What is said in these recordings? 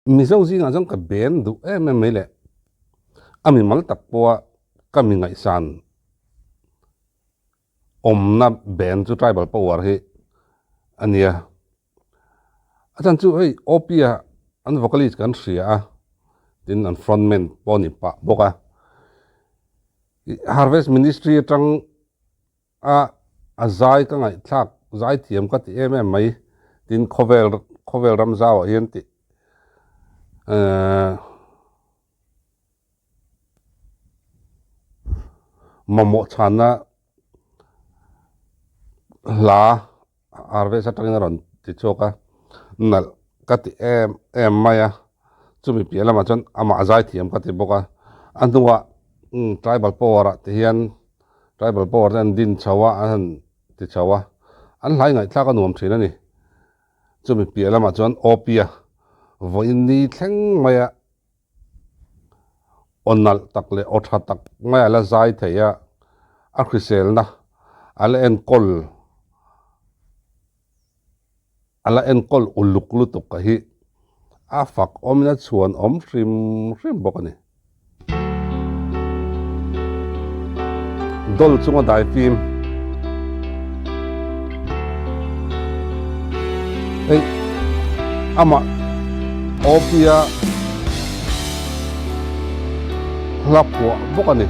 mi zo zinga jong ka ben du me le ami mal tak po ka mi ngai san na ben chu tribal power hi ania atan chu ei opia an vocalist kan ria tin an frontman poni pa boka harvest ministry tang azai ka ngai thak zai thiam ka ti mai tin khovel ram zaw hian ti mamo chana la harvest atang ron ti choka nal ka ti maya chumi piala ma chon ama azai thiam ka ti boka anwa tribal power ti hian tribal power an din chawa an ti chawa an lai ngai thla ka nuam thina ni chumi piala ma chon opia voin ni thleng maya onal takle otha tak maya la zai theya a khrisel na ala en kol uluk lutuk ka hi a fak omna chuan hrim bokani dol chunga dai film ei ama opia lapwa bokani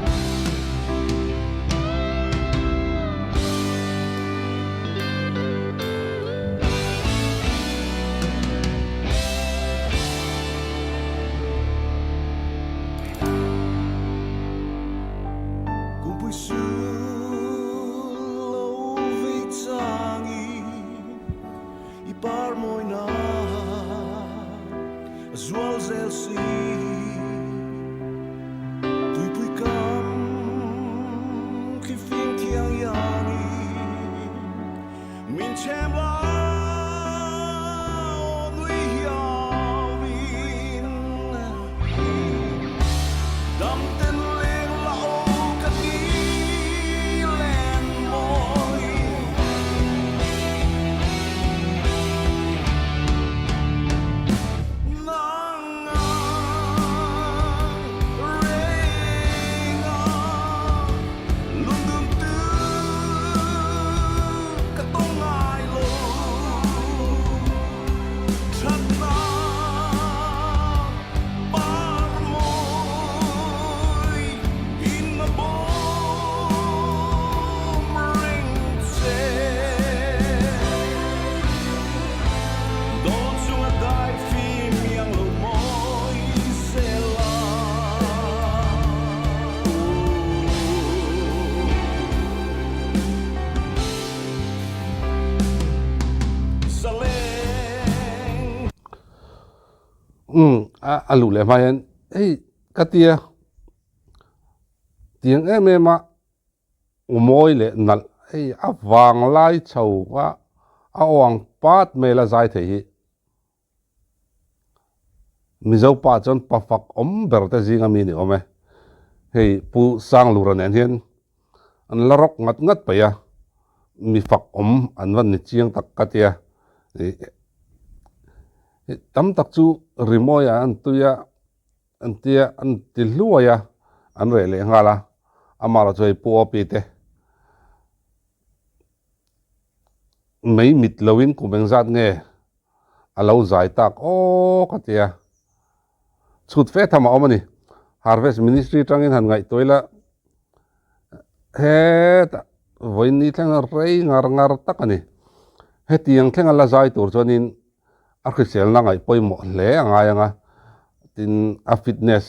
alu le mayan ei katia tiang ma umoi le nal ei awang lai chau wa awang pat mela zai the hi mizo pa chon pafak berta zinga mi ni ome hei pu sang luran en hian an larok ngat pa ya mi fak anwan ni chiang tak katia tam tak chu rimoya antuya antia antiluaya anre le ngala amara choi pu opite mei mit lowin kumeng zat nge alo zai tak katia chut fe thama omani harvest ministry tangin han ngai toila he voini thang rei ngar takani he tiang theng ala zai tur chonin a khrisel na ngai poimo hle angai anga tin a fitness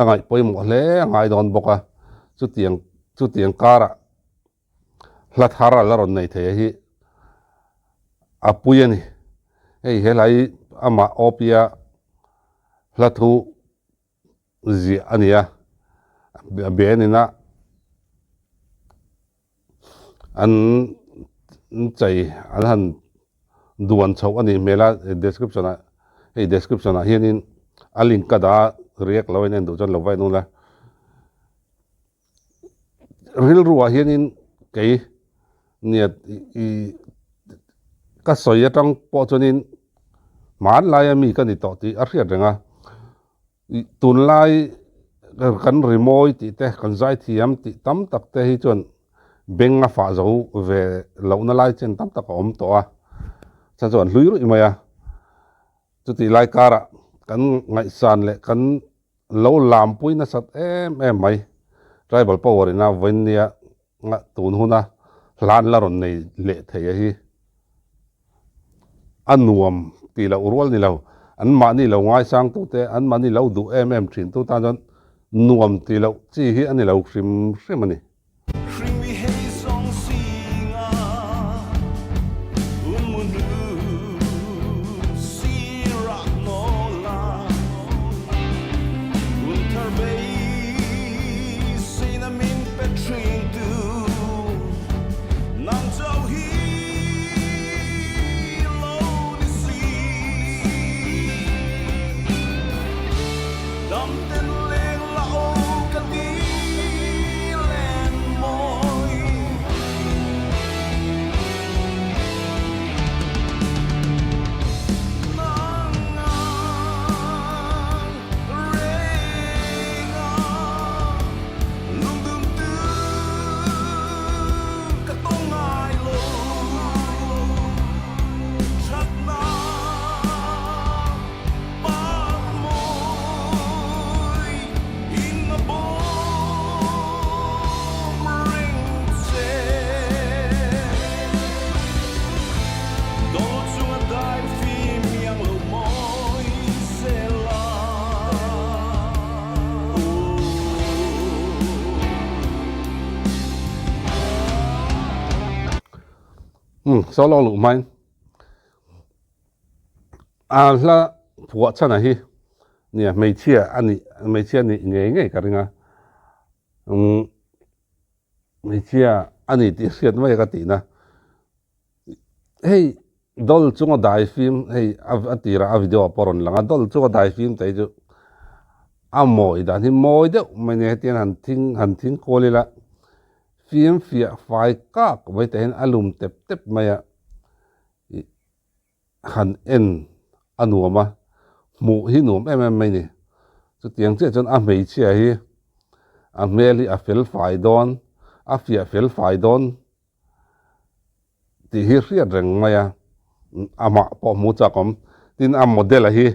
angai poimo hle angai don boka chu tiang kara hlathara laron nei the hi apuyani ei helai ama opia hlathu zi ania benina an chai alhan duan chau ani mela description a hianin a link ka da react lawen en du chon lovai nu la ril ruwa hianin kei niat i ka soya tang po chonin หมานลายมีกันนี่ต่อตีอาเรียดngaตุนลายกันรีโมยติเตกันใจเทียมติตั้มตักเตhiจนเบงฟ้าเจ้าเวเหล่านั่นลายเช่นตั้มตักอมตัวจะจวนลุยรุ่ยมาจุดที่ลายการะกันไงสันเละกันเหล่าลามปุยนะสัตเอ็มไหมไรบอลปาวรินะวันนี้งะตุนหุนะลานละรอนในเละเทียฮีอันนวมตีเราอุรวลนี่เราอันมานี่เราง่ายสร้างตัวเตอันมานี่เราดูถินตัวตาจนนวมตีเราจี้ฮีอันนี้เราชิมมันนี่สโลลุมันละผัวฉันนะฮีเนี่ยไม่เชื่ออันนี้ไม่เชื่อนี่ไงกันงะไม่เชื่ออันนี้ที่เชื่อไม่กันตีนะเฮ้ยดอลจุงก็ได้ฟิล์มเฮ้ยอันที่เราวิดีโอปรนหลังดอลจุงก็ได้ฟิล์มแต่จะมอยด้านที่มอยเดียวไม่เนี่ยที่หันทิ้งโคเลยละฟิล์มไฟกักไว้แต่เห็นอารมณ์เต็บมาหันอันหัวมาหมูหินหนูไม่นี่จะเตียงเจ้าจนไม่เชื่อฮีเมลีเฟลไฟดอนเฟียเฟลไฟดอนที่ฮีเรียดแรงมามาพอมูจักผมที่โมเดลฮี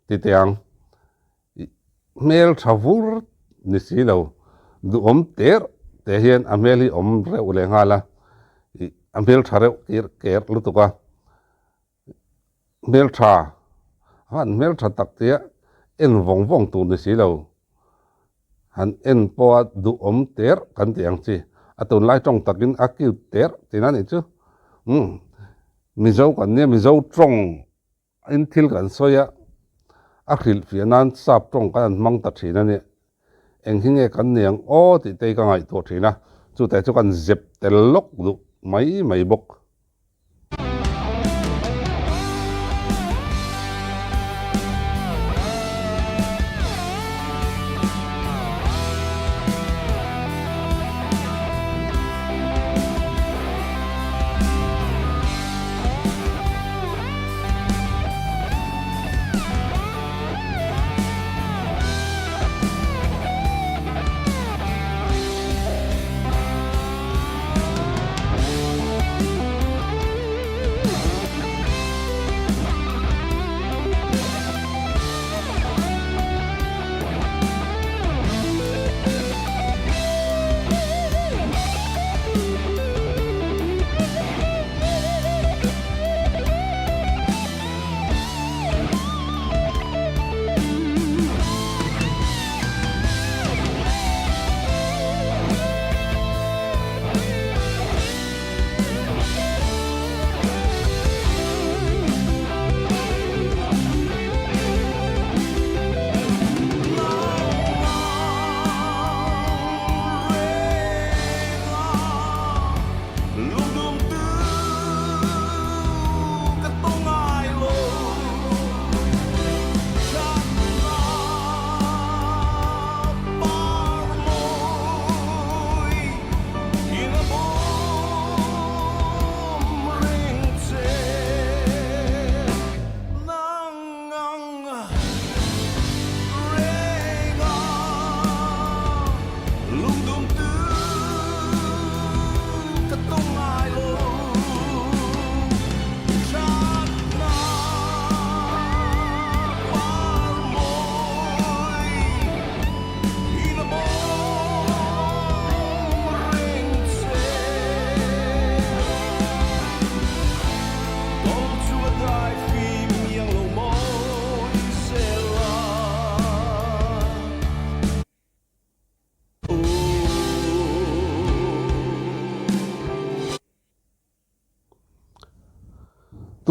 ที่เตียงเมลทาวร์นิสิเราดูแต่เห็นเมลีเร็วเลยฮะละเมลทาเร็วเกิดรู้ตัวเมลทาเมลทาตักเตียวงตัวนิสิเราพอดูเตอกันเตียงสิตุนไล่ตรงตักินคิวเตอที่นั่นนี่จูมิโซกันเนี่ยมิโซตรงทิลกันโซยคิลฟีนั้นสับตรงกันมังตัดทีนั่นเนี่ยหิ้งกันเนี่ยที่เตยกันไงตัวทีนะจู่แต่กันเจ็บแต่ล็อกดูไม่บก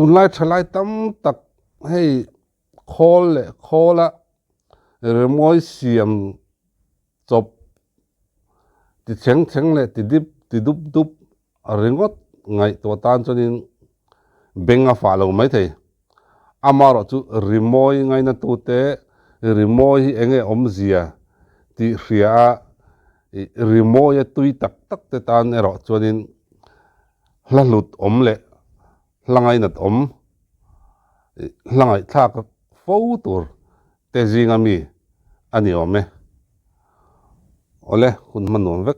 ตุนไล่ทลายตั้มตักให้คอลเลยคอละเรื่องมวยเสียมจบติดเฉียงเลยติดดิบติดดุบเรื่องก็ไงตัวตานจนินเบ่งอาฝ่าเราไม่เทอามาเราจูริมอยไงนั่นตัวเตะริมอยเองอมเสียที่เสียริมอยตุยตักเตตานเราจนินละหลุดเลยละไงนัดละไงท่าก็ฟูตัวเตจิงามีอันนี้ไหมโอเลคุณมันหนุนเวก